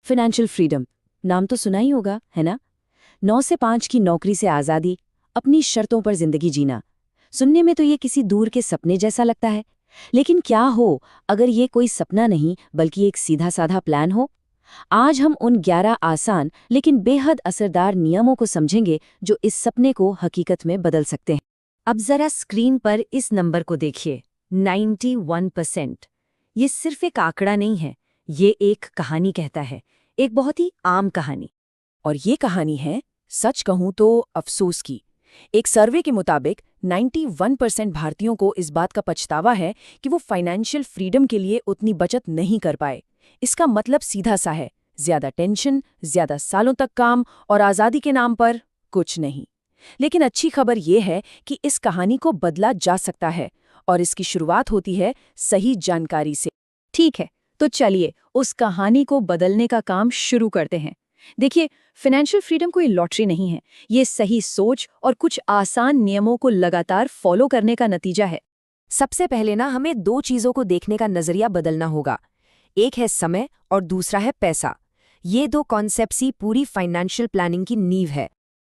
Financial freedom नाम तो सुना ही होगा, है ना? 9 से 5 की नौकरी से आज़ादी, अपनी शर्तों पर जिंदगी जीना। सुनने में तो ये किसी दूर के सपने जैसा लगता है, लेकिन क्या हो अगर ये कोई सपना नहीं बल्कि एक सीधा साधा प्लान हो? आज हम उन 11 आसान लेकिन बेहद असरदार नियमों को समझेंगे जो इस सपने को हकीकत में बदल सकते हैं। अब जरा स्क्रीन पर इस नंबर को देखिए, 91%। ये सिर्फ एक आंकड़ा नहीं है, ये एक कहानी कहता है, एक बहुत ही आम कहानी। और ये कहानी है, सच कहूं तो अफसोस की। एक सर्वे के मुताबिक 91% भारतीयों को इस बात का पछतावा है कि वो फाइनेंशियल फ्रीडम के लिए उतनी बचत नहीं कर पाए। इसका मतलब सीधा सा है, ज्यादा टेंशन, ज्यादा सालों तक काम और आज़ादी के नाम पर कुछ नहीं। लेकिन अच्छी खबर ये है कि इस कहानी को बदला जा सकता है, और इसकी शुरुआत होती है सही जानकारी से। ठीक है, तो चलिए उस कहानी को बदलने का काम शुरू करते हैं। देखिए, फाइनेंशियल फ्रीडम कोई लॉटरी नहीं है, ये सही सोच और कुछ आसान नियमों को लगातार फॉलो करने का नतीजा है। सबसे पहले हमें 2 चीज़ों को देखने का नजरिया बदलना होगा। एक है समय और दूसरा है पैसा। ये 2 कॉन्सेप्ट्स ही पूरी फाइनेंशियल प्लानिंग की नींव है।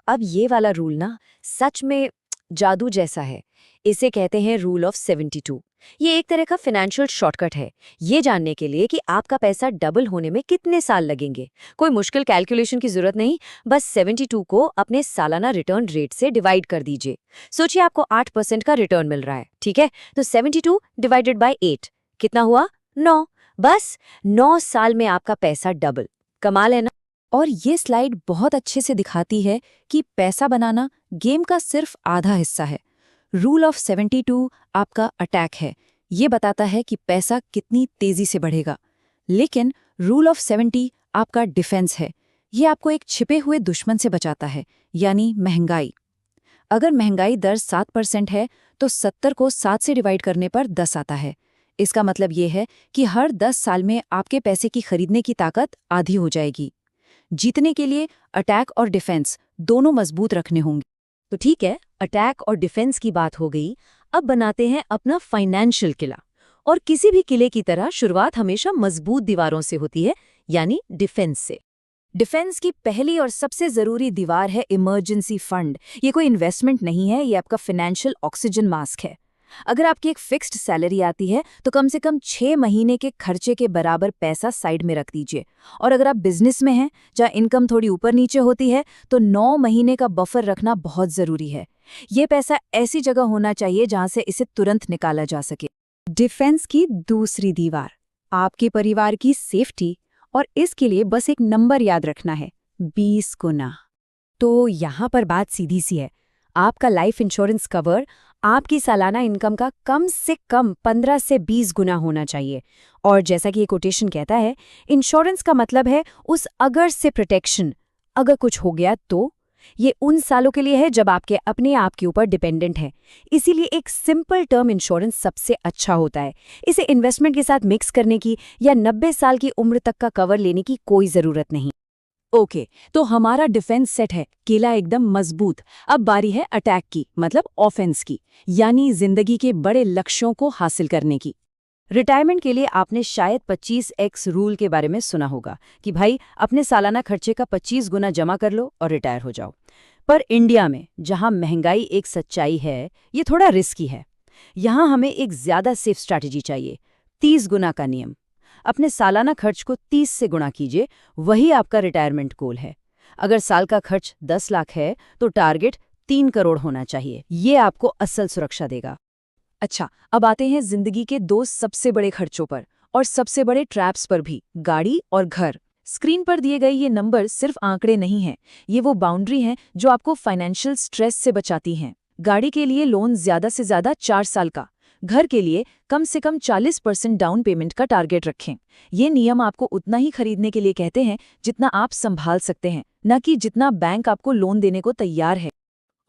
अब ये वाला रूल सच में जादू जैसा है। इसे कहते हैं रूल ऑफ 72। ये एक तरह का फाइनेंशियल शॉर्टकट है, ये जानने के लिए कि आपका पैसा डबल होने में कितने साल लगेंगे। कोई मुश्किल कैलकुलेशन की जरूरत नहीं, बस 72 को अपने सालाना रिटर्न रेट से डिवाइड कर दीजिए। सोचिए आपको 8% का रिटर्न मिल रहा है, ठीक है? तो 72 डिवाइडेड बाय 8 कितना हुआ? 9। बस 9 साल में आपका पैसा डबल। कमाल है ना? और ये स्लाइड बहुत अच्छे से दिखाती है कि पैसा बनाना गेम का सिर्फ आधा हिस्सा है। रूल ऑफ 72 आपका अटैक है, ये बताता है कि पैसा कितनी तेजी से बढ़ेगा। लेकिन रूल ऑफ 70 आपका डिफेंस है, ये आपको एक छिपे हुए दुश्मन से बचाता है, यानी महंगाई। अगर महंगाई दर 7% है तो 70 को 7 से डिवाइड करने पर 10 आता है। इसका मतलब ये है कि हर 10 साल में आपके पैसे की खरीदने की ताकत आधी हो जाएगी। जीतने के लिए अटैक और डिफेंस दोनों मजबूत रखने होंगे। तो ठीक है, अटैक और डिफेंस की बात हो गई। अब बनाते हैं अपना फाइनेंशियल किला। और किसी भी किले की तरह शुरुआत हमेशा मजबूत दीवारों से होती है, यानी डिफेंस से। डिफेंस की पहली और सबसे जरूरी दीवार है इमरजेंसी फंड। ये कोई इन्वेस्टमेंट नहीं है, ये आपका फाइनेंशियल ऑक्सीजन मास्क है। अगर आपकी एक फिक्स्ड सैलरी आती है तो कम से कम 6 महीने के खर्चे के बराबर पैसा साइड में रख दीजिए। और अगर आप बिजनेस में हैं जहाँ इनकम थोड़ी ऊपर नीचे होती है तो 9 महीने का बफर रखना बहुत जरूरी है। ये पैसा ऐसी जगह होना चाहिए जहां से इसे तुरंत निकाला जा सके। डिफेंस की दूसरी दीवार आपके परिवार की सेफ्टी, और इसके लिए बस एक नंबर याद रखना है, 20 गुना। तो यहाँ पर बात सीधी सी है, आपका लाइफ इंश्योरेंस कवर आपकी सालाना इनकम का कम से कम 15 से 20 गुना होना चाहिए। और जैसा कि ये कोटेशन कहता है, इंश्योरेंस का मतलब है उस अगर से प्रोटेक्शन। अगर कुछ हो गया तो ये उन सालों के लिए है जब आपके अपने आप के ऊपर डिपेंडेंट है। इसीलिए एक सिंपल टर्म इंश्योरेंस सबसे अच्छा होता है। इसे इन्वेस्टमेंट के साथ मिक्स करने की या 90 साल की उम्र तक का कवर लेने की कोई जरूरत नहीं। ओके, तो हमारा डिफेंस सेट है, किला एकदम मजबूत। अब बारी है अटैक की, मतलब ऑफेंस की, यानी जिंदगी के बड़े लक्ष्यों को हासिल करने की। रिटायरमेंट के लिए आपने शायद 25x रूल के बारे में सुना होगा कि भाई अपने सालाना खर्चे का 25 गुना जमा कर लो और रिटायर हो जाओ। पर इंडिया में जहां महंगाई एक सच्चाई है, ये थोड़ा रिस्की है। यहां हमें एक ज्यादा सेफ स्ट्रैटेजी चाहिए, 30 गुना का नियम। अपने सालाना खर्च को 30 से गुणा कीजिए, वही आपका रिटायरमेंट गोल है। अगर साल का खर्च 10 लाख है तो टारगेट 3 करोड़ होना चाहिए। ये आपको असल सुरक्षा देगा। अच्छा, अब आते हैं जिंदगी के 2 सबसे बड़े खर्चों पर, और सबसे बड़े ट्रैप्स पर भी, गाड़ी और घर। स्क्रीन पर दिए गए ये नंबर सिर्फ आंकड़े नहीं हैं, ये वो बाउंड्री हैं जो आपको फाइनेंशियल स्ट्रेस से बचाती हैं। गाड़ी के लिए लोन ज्यादा से ज्यादा 4 साल का, घर के लिए कम से कम 40% डाउन पेमेंट का टारगेट रखें। ये नियम आपको उतना ही खरीदने के लिए कहते हैं जितना आप संभाल सकते हैं, न कि जितना बैंक आपको लोन देने को तैयार है।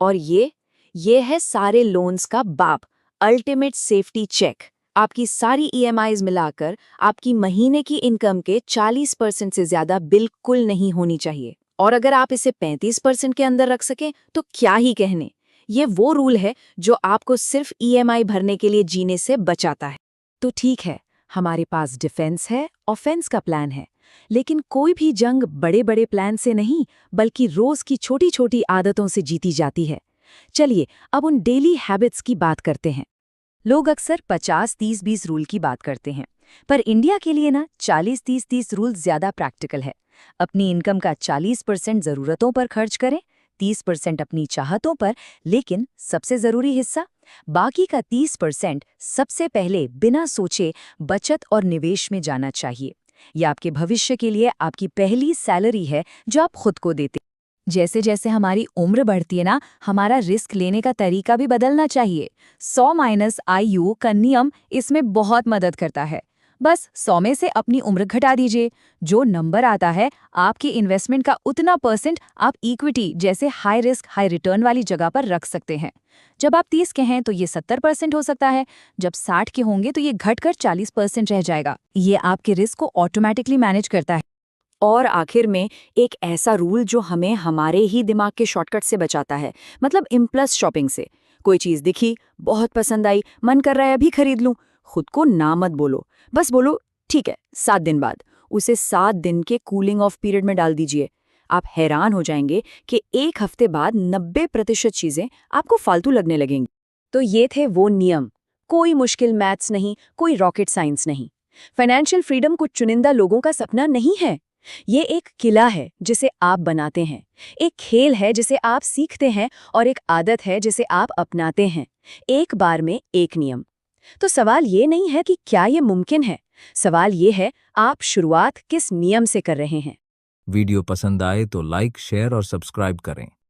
और ये है सारे लोन्स का बाप, अल्टीमेट सेफ्टी चेक। आपकी सारी ईएमआईज मिलाकर आपकी महीने की इनकम के 40% से ज्यादा बिल्कुल नहीं होनी चाहिए। और अगर आप इसे 35% के अंदर रख सकें तो क्या ही कहने। ये वो रूल है जो आपको सिर्फ ईएमआई भरने के लिए जीने से बचाता है। तो ठीक है, हमारे पास डिफेंस है, ऑफेंस का प्लान है। लेकिन कोई भी जंग बड़े बड़े प्लान से नहीं, बल्कि रोज की छोटी छोटी आदतों से जीती जाती है। चलिए अब उन डेली हैबिट्स की बात करते हैं। लोग अक्सर 50-30-20 रूल की बात करते हैं, पर इंडिया के लिए ना 40-30-30 रूल ज्यादा प्रैक्टिकल है। अपनी इनकम का 40% जरूरतों पर खर्च करें, 30% अपनी चाहतों पर, लेकिन सबसे जरूरी हिस्सा बाकी का 30% सबसे पहले बिना सोचे बचत और निवेश में जाना चाहिए। यह आपके भविष्य के लिए आपकी पहली सैलरी है जो आप खुद को देते। जैसे जैसे हमारी उम्र बढ़ती है ना, हमारा रिस्क लेने का तरीका भी बदलना चाहिए। 100-IU का नियम इसमें बहुत मदद करता है। बस 100 में से अपनी उम्र घटा दीजिए। जो नंबर आता है, आपकी इन्वेस्टमेंट का उतना % आप इक्विटी जैसे हाई रिस्क हाई रिटर्न वाली जगह पर रख सकते हैं। जब आप 30 के हैं तो ये 70% हो सकता है, जब 60 के होंगे तो ये घटकर 40% रह जाएगा। ये आपके रिस्क को ऑटोमेटिकली मैनेज करता है। और आखिर में एक ऐसा रूल जो हमें हमारे ही दिमाग के शॉर्टकट से बचाता है, मतलब इम्पल्स शॉपिंग से। कोई चीज़ दिखी, बहुत पसंद आई, मन कर रहा है अभी खरीद लूं। खुद को ना मत बोलो, बस बोलो ठीक है 7 दिन बाद। उसे 7 दिन के कूलिंग ऑफ पीरियड में डाल दीजिए। आप हैरान हो जाएंगे कि 1 हफ्ते बाद 90% चीज़ें आपको फालतू लगने लगेंगी। तो ये थे वो नियम। कोई मुश्किल मैथ्स नहीं, कोई रॉकेट साइंस नहीं। फाइनेंशियल फ्रीडम कुछ चुनिंदा लोगों का सपना नहीं है। ये एक किला है जिसे आप बनाते हैं, एक खेल है जिसे आप सीखते हैं, और एक आदत है जिसे आप अपनाते हैं। एक बार में एक नियम। तो सवाल ये नहीं है कि क्या ये मुमकिन है, सवाल ये है आप शुरुआत किस नियम से कर रहे हैं। वीडियो पसंद आए तो लाइक, शेयर और सब्सक्राइब करें।